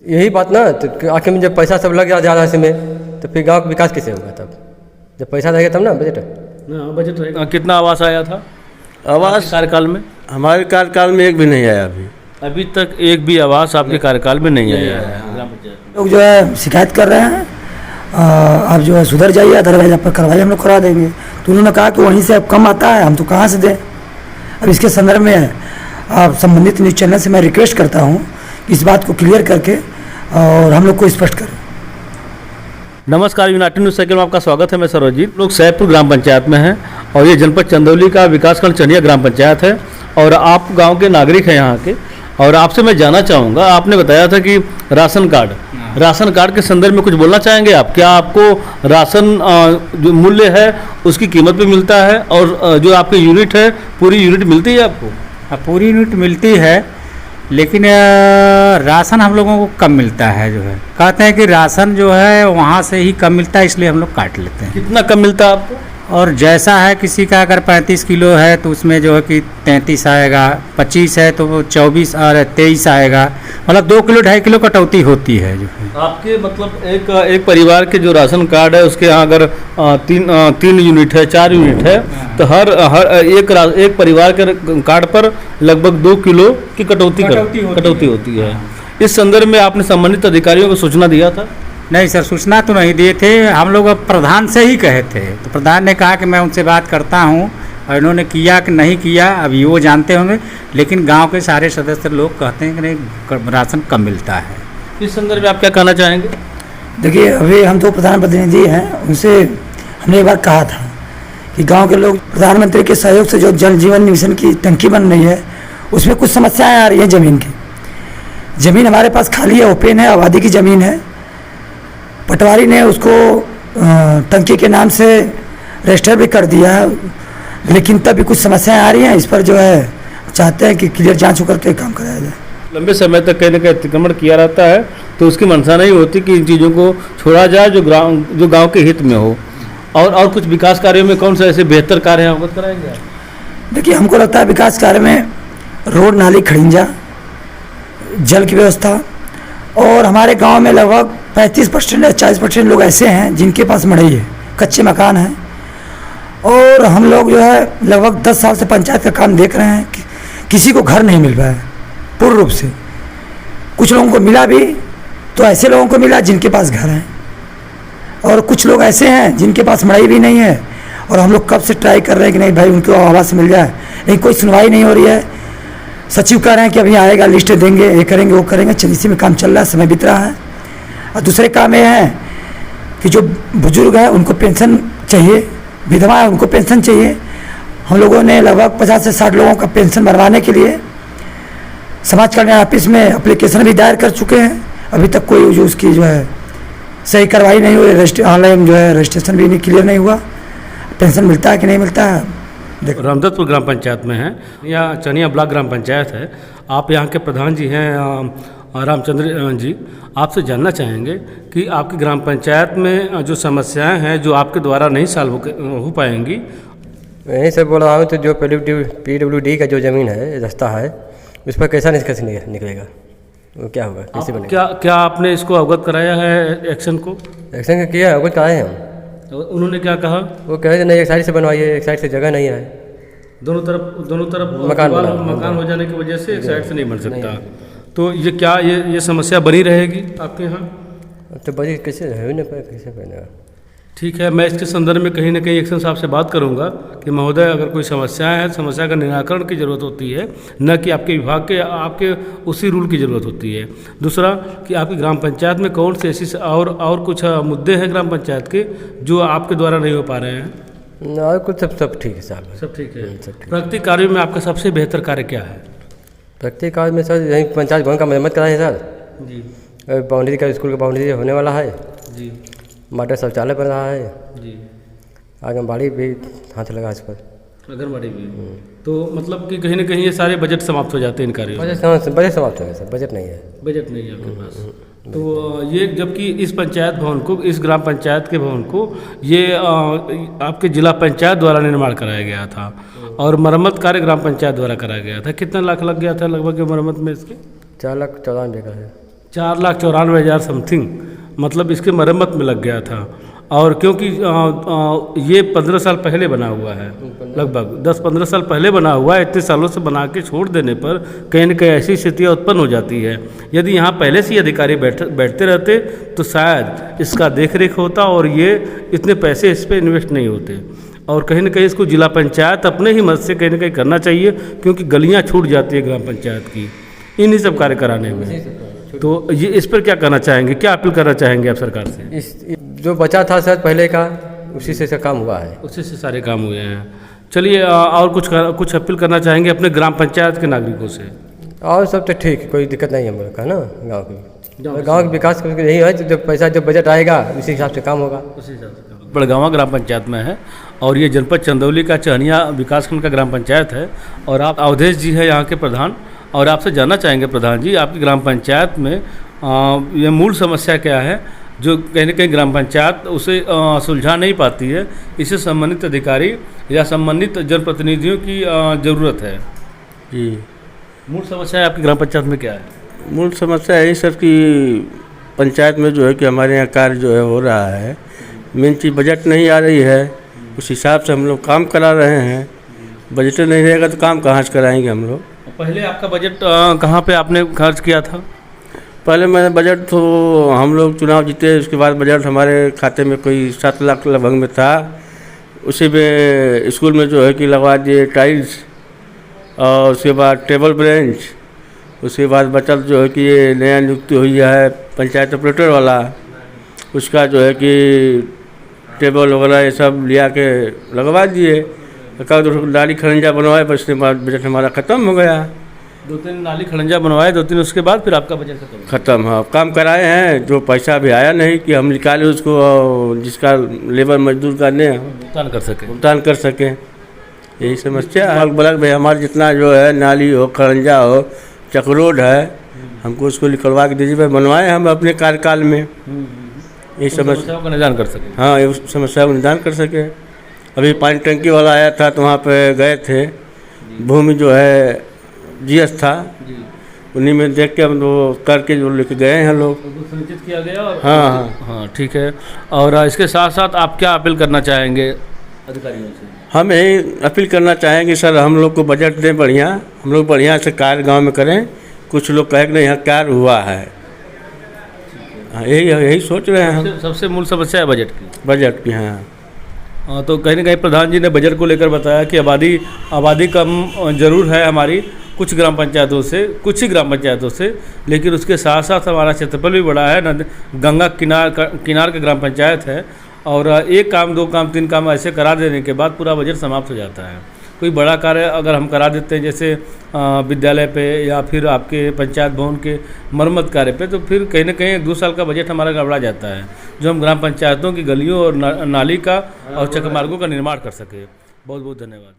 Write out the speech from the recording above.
यही बात ना, तो आखिर में जब पैसा सब लग जाए ज़्यादा इसमें तो फिर गांव का विकास कैसे होगा? तब जब पैसा रहेगा तब ना बजट। बजट रहेगा। कितना आवास आया था आवास कार्यकाल में? हमारे कार्यकाल में एक भी नहीं आया अभी तक एक भी आवास आपके कार्यकाल में नहीं आया है। ग्राम पंचायत लोग जो है शिकायत कर रहे हैं, आप जो है सुधर जाइए, अदरवाइज आप पर कार्रवाई हम लोग करा देंगे। तो उन्होंने कहा कि वहीं से अब कम आता है, हम तो कहाँ से दें। अब इसके संदर्भ में आप संबंधित न्यूज़ चैनल से मैं रिक्वेस्ट करता हूँ कि इस बात को क्लियर करके और हम लोग को स्पष्ट करें। नमस्कार, यूनाइटेड न्यूज़ सर्कल में आपका स्वागत है। मैं सर्वजीत। लोग सैदपुर ग्राम पंचायत में हैं और ये जनपद चंदौली का विकासखंड चनिया ग्राम पंचायत है और आप गांव के नागरिक हैं यहाँ के। और आपसे मैं जानना चाहूँगा, आपने बताया था कि राशन कार्ड के संदर्भ में कुछ बोलना चाहेंगे आप? क्या आपको राशन जो मूल्य है उसकी कीमत पे मिलता है और जो आपके यूनिट है पूरी यूनिट मिलती है आपको? पूरी यूनिट मिलती है, लेकिन राशन हम लोगों को कम मिलता है। जो है कहते हैं कि राशन जो है वहाँ से ही कम मिलता है, इसलिए हम लोग काट लेते हैं। कितना कम मिलता है आपको? और जैसा है, किसी का अगर 35 किलो है तो उसमें जो है कि 33 आएगा, 25 है तो वो 24 और 23 आएगा। मतलब 2 किलो 2.5 किलो कटौती होती है। जो है आपके मतलब एक परिवार के जो राशन कार्ड है उसके यहाँ अगर 3 यूनिट है, 4 यूनिट है तो हर एक परिवार के कार्ड पर लगभग 2 किलो की कटौती होती है। इस संदर्भ में आपने संबंधित अधिकारियों को सूचना दिया था? नहीं सर, सूचना तो नहीं दिए थे, हम लोग प्रधान से ही कहे थे। तो प्रधान ने कहा कि मैं उनसे बात करता हूँ, और इन्होंने किया कि नहीं किया अभी वो जानते होंगे, लेकिन गांव के सारे सदस्य लोग कहते हैं कि नहीं, राशन कम मिलता है। इस संदर्भ में आप क्या कहना चाहेंगे? देखिए, अभी हम तो प्रधान प्रतिनिधि हैं, उनसे हमने एक बार कहा था कि गांव के लोग प्रधानमंत्री के सहयोग से जो जल जीवन मिशन की टंकी बन रही है उसमें कुछ समस्याएं आ रही हैं। ज़मीन हमारे पास खाली है, ओपन है, आबादी की ज़मीन है। पटवारी ने उसको टंकी के नाम से रजिस्टर भी कर दिया है, लेकिन तब भी कुछ समस्याएं आ रही हैं। इस पर जो है चाहते हैं कि क्लियर जांच होकर के काम कराया जाए। लंबे समय तक कहीं ना कहीं अतिक्रमण किया रहता है तो उसकी मंशा नहीं होती कि इन चीज़ों को छोड़ा जाए जो गांव के हित में हो। और कुछ विकास कार्यों में कौन सा ऐसे बेहतर कार्य हैं, अवगत कराएंगे आप? देखिए, हमको लगता है विकास कार्य में रोड, नाली, खड़िंजा, जल की व्यवस्था, और हमारे गांव में लगभग 35% या 40% लोग ऐसे हैं जिनके पास मड़ई है, कच्चे मकान हैं। और हम लोग जो है लगभग 10 साल से पंचायत का काम देख रहे हैं कि किसी को घर नहीं मिल रहा है पूर्ण रूप से। कुछ लोगों को मिला भी तो ऐसे लोगों को मिला जिनके पास घर है, और कुछ लोग ऐसे हैं जिनके पास मड़ई भी नहीं है। और हम लोग कब से ट्राई कर रहे हैं कि नहीं भाई उनको आवास मिल जाए, लेकिन कोई सुनवाई नहीं हो रही है। सचिव कह रहे हैं कि अभी आएगा, लिस्ट देंगे, ये करेंगे, वो करेंगे। इसी में काम चल रहा है, समय बीत रहा है। और दूसरे काम ये है कि जो बुजुर्ग हैं उनको पेंशन चाहिए, विधवा है उनको पेंशन चाहिए। हम लोगों ने लगभग 50 से 60 लोगों का पेंशन बनवाने के लिए समाज कल्याण ऑफिस में एप्लीकेशन भी दायर कर चुके हैं। अभी तक कोई जो उसकी जो है सही कार्रवाई नहीं हुई, ऑनलाइन जो है रजिस्ट्रेशन भी नहीं क्लियर नहीं हुआ। पेंशन मिलता है कि नहीं मिलता है। रामदत्तपुर ग्राम पंचायत में है, यहाँ चनिया ब्लॉक ग्राम पंचायत है। आप यहाँ के प्रधान जी हैं रामचंद्र जी। आपसे जानना चाहेंगे कि आपकी ग्राम पंचायत में जो समस्याएं हैं जो आपके द्वारा नहीं सॉल्व हो पाएंगी। यहीं से बोल रहा हूँ, तो जो PWD का जो ज़मीन है, रास्ता है, उस पर कैसा निष्कर्ष निकलेगा, वो क्या होगा, कैसे बनेगा? क्या आपने इसको अवगत कराया है एक्शन को? एक्शन किया है, अवगत कराए हैं हम। तो उन्होंने क्या कहा? वो कह रहे नहीं, एक साइड से बनवाइए, एक साइड से जगह नहीं है। दोनों तरफ मकान हो जाने की वजह से एक साइड से नहीं बन सकता। तो ये क्या ये समस्या बनी रहेगी आपके यहाँ? तो बड़ी कैसे है ना, कैसे बनेगा? ठीक है, मैं इसके संदर्भ में कहीं ना कहीं एक्शन साहब से बात करूंगा कि महोदय अगर कोई समस्याएं हैं, समस्या का निराकरण की ज़रूरत होती है, न कि आपके विभाग के आपके उसी रूल की ज़रूरत होती है। दूसरा कि आपकी ग्राम पंचायत में कौन से ऐसी और कुछ मुद्दे हैं ग्राम पंचायत के जो आपके द्वारा नहीं हो पा रहे हैं? और कुछ सब ठीक है साहब, सब ठीक है। प्रगति कार्यों में आपका सबसे बेहतर कार्य क्या है? प्रगति कार्य में सर यहीं पंचायत भवन का मरम्मत कराए सर जी। बाउंड्री का, स्कूल का बाउंड्री होने वाला है जी। मॉडल शौचालय बन रहा है जी। आंगनबाड़ी भी हाथ लगा इस पर, आंगनबाड़ी भी। तो मतलब कि कहीं ना कहीं ये सारे बजट समाप्त हो जाते हैं इन कार्यों में? बजट समाप्त हो गया सर, बजट नहीं है। बजट नहीं है आपके पास। तो ये जबकि इस पंचायत भवन को, इस ग्राम पंचायत के भवन को ये आपके जिला पंचायत द्वारा निर्माण कराया गया था और मरम्मत कार्य ग्राम पंचायत द्वारा कराया गया था। कितना लाख लग गया था लगभग मरम्मत में इसके? 4,94,000 का है। 4,94,000 समथिंग, मतलब इसके मरम्मत में लग गया था। और क्योंकि ये 15 साल पहले बना हुआ है, लगभग 10-15 साल पहले बना हुआ है। इतने सालों से बना के छोड़ देने पर कहीं न कहीं ऐसी स्थितियाँ उत्पन्न हो जाती है। यदि यहाँ पहले से ही अधिकारी बैठते रहते तो शायद इसका देख रेख होता और ये इतने पैसे इस पर इन्वेस्ट नहीं होते। और कहीं न कहीं इसको जिला पंचायत अपने ही मदद से कहीं न कहीं करना चाहिए, क्योंकि गलियाँ छूट जाती है ग्राम पंचायत की इन्हीं सब कार्य कराने में। तो ये इस पर क्या करना चाहेंगे, क्या अपील करना चाहेंगे आप सरकार से? इस जो बचा था शायद पहले का, उसी से काम हुआ है, उसी से सारे काम हुए हैं। चलिए और कुछ अपील करना चाहेंगे अपने ग्राम पंचायत के नागरिकों से? और सब तो ठीक, कोई दिक्कत नहीं है हम लोग का ना। गाँव के विकास के यही है, जब पैसा जब बजट आएगा उसी हिसाब से काम होगा। उसी हिसाब से काम। बड़गांवा ग्राम पंचायत में है और ये जनपद चंदौली का चहनिया विकासखंड का ग्राम पंचायत है। और आप अवधेश जी है यहाँ के प्रधान, और आपसे जानना चाहेंगे प्रधान जी, आपकी ग्राम पंचायत में ये मूल समस्या क्या है जो कहीं न कहीं ग्राम पंचायत उसे सुलझा नहीं पाती है? इससे संबंधित अधिकारी या संबंधित जनप्रतिनिधियों की ज़रूरत है जी। मूल समस्या आपकी ग्राम पंचायत में क्या है? मूल समस्या यही सर कि पंचायत में जो है कि हमारे यहाँ कार्य जो है हो रहा है, मेन चीज़ बजट नहीं आ रही है। उस हिसाब से हम लोग काम करा रहे हैं। बजट नहीं रहेगा तो काम कहाँ से कराएंगे हम लोग? पहले आपका बजट कहाँ पे आपने खर्च किया था? पहले मैंने बजट तो हम लोग चुनाव जीते, उसके बाद बजट हमारे खाते में कोई 7 लाख लगभग में था। उसी में स्कूल में जो है कि लगवा दिए टाइल्स, और उसके बाद टेबल बेंच। उसके बाद बचत जो है कि ये नया नियुक्ति हुई है पंचायत ऑपरेटर वाला, उसका जो है कि टेबल वगैरह ये सब लिया के लगवा दिए। नाली खरंजा बनवाए, बस उसके बाद बजट हमारा ख़त्म हो गया। 2-3 नाली खड़ंजा बनवाए, 2-3 उसके बाद फिर आपका बजट ख़त्म। हाँ, काम कराए हैं, जो पैसा भी आया नहीं कि हम निकाले उसको, जिसका लेबर मजदूर का ने भुगतान कर सकें। यही समस्या है। ब्लॉक में हमारा जितना जो है नाली हो, खड़ंजा हो, चक रोड है, हमको उसको निकलवा के दीजिए। बनवाए हम अपने कार्यकाल में, यही समस्या का निदान कर सकें। हाँ, ये समस्या का निदान कर सके। अभी पानी टंकी वाला आया था तो वहाँ पे गए थे, भूमि जो है जीएस था, उन्हीं में देख के हम लोग करके जो लेके गए हैं लोग, सुनिश्चित किया गया। और हाँ, ठीक है। और इसके साथ साथ आप क्या अपील करना चाहेंगे अधिकारियों से? हम यही अपील करना चाहेंगे सर, हम लोग को बजट दें बढ़िया, हम लोग बढ़िया से कार्य गांव में करें। कुछ लोग कहे कि नहीं यहाँ कार्य हुआ है, हाँ, यही सोच रहे हैं हम। सबसे मूल समस्या है बजट की। हाँ, तो कहीं ना कहीं प्रधान जी ने बजट को लेकर बताया कि आबादी कम जरूर है हमारी कुछ ग्राम पंचायतों से, कुछ ही ग्राम पंचायतों से, लेकिन उसके साथ साथ हमारा क्षेत्रफल भी बड़ा है। गंगा किनार का ग्राम पंचायत है और एक काम, 2 काम, 3 काम ऐसे करा देने के बाद पूरा बजट समाप्त हो जाता है। कोई बड़ा कार्य अगर हम करा देते हैं जैसे विद्यालय पे या फिर आपके पंचायत भवन के मरम्मत कार्य पे, तो फिर कहीं ना कहीं 2 साल का बजट हमारा गड़बड़ा जाता है, जो हम ग्राम पंचायतों की गलियों और नाली का और चक मार्गों का निर्माण कर सके। बहुत बहुत धन्यवाद।